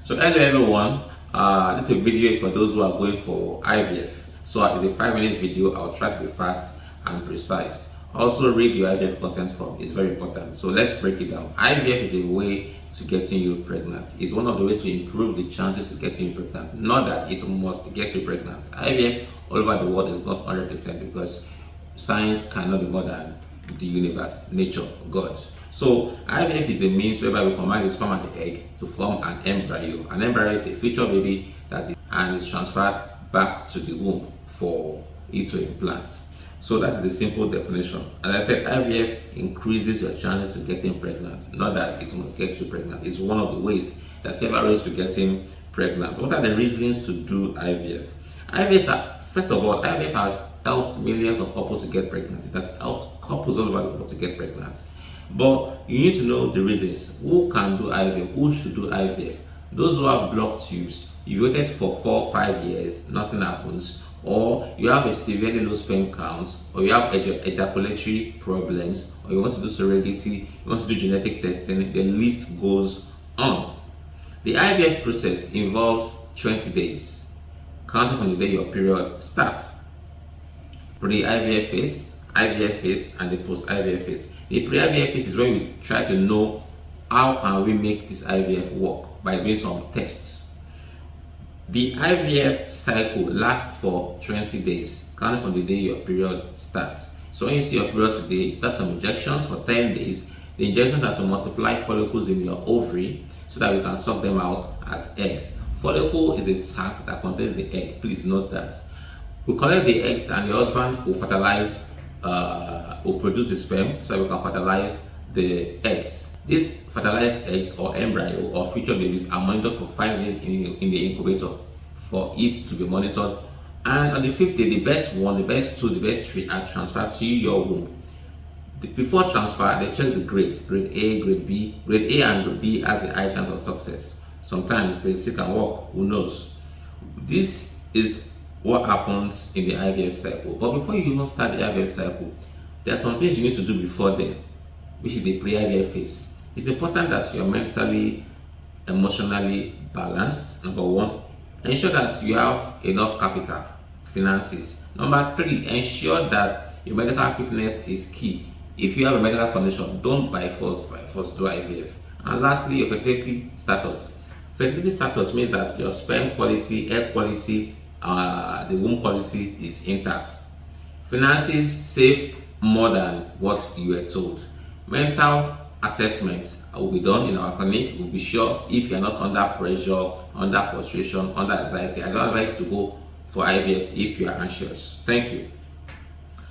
So hello everyone, this is a video for those who are going for IVF. So it's a 5 minute video. I'll try to be fast and precise. Also read your IVF consent form, it's very important. So let's break it down. IVF is a way to getting you pregnant. It's one of the ways to improve the chances of getting you pregnant. Not that it must get you pregnant. IVF all over the world is not 100% because science cannot be more than the universe, nature, God. So IVF is a means whereby we combine the sperm and the egg to form an embryo. An embryo is a future baby and is transferred back to the womb for it to implant. So that is the simple definition. As I said, IVF increases your chances of getting pregnant. Not that it must get you pregnant. It's one of the ways. There's several ways to getting pregnant. What are the reasons to do IVF? First of all, IVF has helped millions of couples to get pregnant. It has helped couples all over the world to get pregnant. But you need to know the reasons. Who can do IVF? Who should do IVF? Those who have blocked tubes, you waited for 4 or 5 years, nothing happens, or you have a severely low sperm count, or you have ejaculatory problems, or you want to do surrogacy, you want to do genetic testing, the list goes on. The IVF process involves 20 days, counting from the day your period starts. Pre-IVF phase, IVF phase, and the post-IVF phase. The pre-IVF phase is where we try to know how can we make this IVF work by doing some tests. The IVF cycle lasts for 20 days, counting from the day your period starts. So when you see your period today, you start some injections for 10 days. The injections are to multiply follicles in your ovary so that we can suck them out as eggs. Follicle is a sac that contains the egg. Please note that. We collect the eggs and your husband will fertilize, will produce the sperm so we can fertilize the eggs. These fertilized eggs or embryo or future babies are monitored for 5 days in the incubator for it to be monitored. And on the 5th day, the best one, the best two, the best three are transferred to your womb. Before transfer, they check the grades, grade A, grade B. Grade A and grade B has a high chance of success. Sometimes grade C can work, who knows? This is what happens in the IVF cycle. But before you even start the IVF cycle, there are some things you need to do before then, which is the pre-IVF phase. It's important that you're mentally, emotionally balanced. Number one, ensure that you have enough capital, finances. Number three, ensure that your medical fitness is key. If you have a medical condition, don't by force do IVF. And lastly, your fertility status. Fertility status means that your sperm quality, egg quality, the womb quality is intact. Finances, save more than what you were told. Mental assessments will be done in our clinic. We'll be sure if you're not under pressure, under frustration, under anxiety. I don't advise you to go for IVF if you are anxious. Thank you.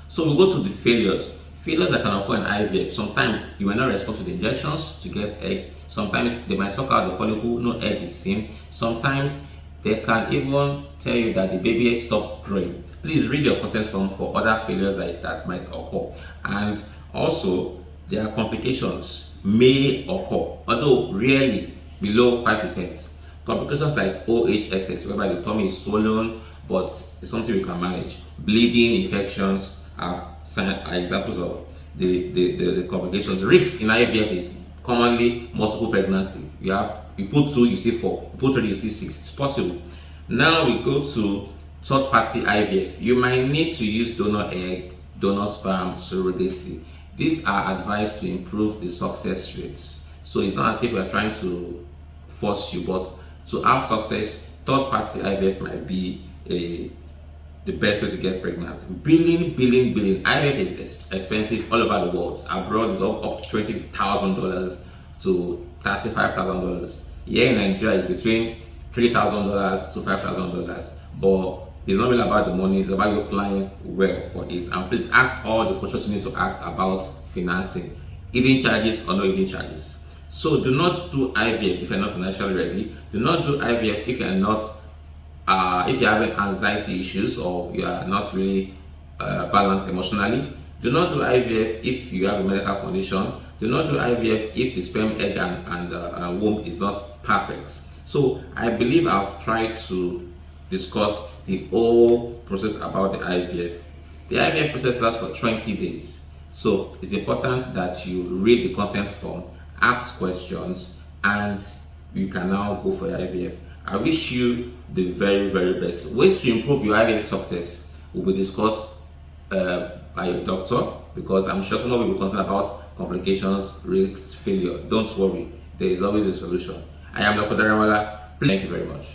So we'll go to the failures. Failures that can occur in IVF. Sometimes you will not respond to the injections to get eggs. Sometimes they might suck out the follicle, no egg is seen. Sometimes they can even tell you that the baby stopped growing. Please read your consent form for other failures like that might occur. And also, there are complications may occur, although rarely below 5%. Complications like OHSS, whereby the tummy is swollen, but it's something we can manage. Bleeding, infections are examples of the complications. Risks in IVF is commonly multiple pregnancy. You put 2, you see 4. You put 3, you see 6. It's possible. Now we go to third-party IVF. You might need to use donor egg, donor sperm, surrogacy. These are advised to improve the success rates. So it's not as if we are trying to force you, but to have success, third-party IVF might be the best way to get pregnant. Billing. IVF is expensive all over the world. Abroad is up to $20,000 to $35,000. Here in Nigeria, it's between $3,000 to $5,000. But it's not really about the money, it's about you applying well for it. And please ask all the questions you need to ask about financing, hidden charges or no hidden charges. So do not do IVF if you're not financially ready. Do not do IVF if you're not if you're having anxiety issues or you are not really balanced emotionally. Do not do IVF if you have a medical condition. Do not do IVF if the sperm, egg, and womb is not perfect. So I believe I've tried to discuss the whole process about the IVF. The IVF process lasts for 20 days. So it's important that you read the consent form, ask questions, and you can now go for your IVF. I wish you the very, very best. Ways to improve your IVF success will be discussed by your doctor, because I'm sure someone will be concerned about complications, risks, failure. Don't worry, there is always a solution. I am Dr. Daramala. Thank you very much.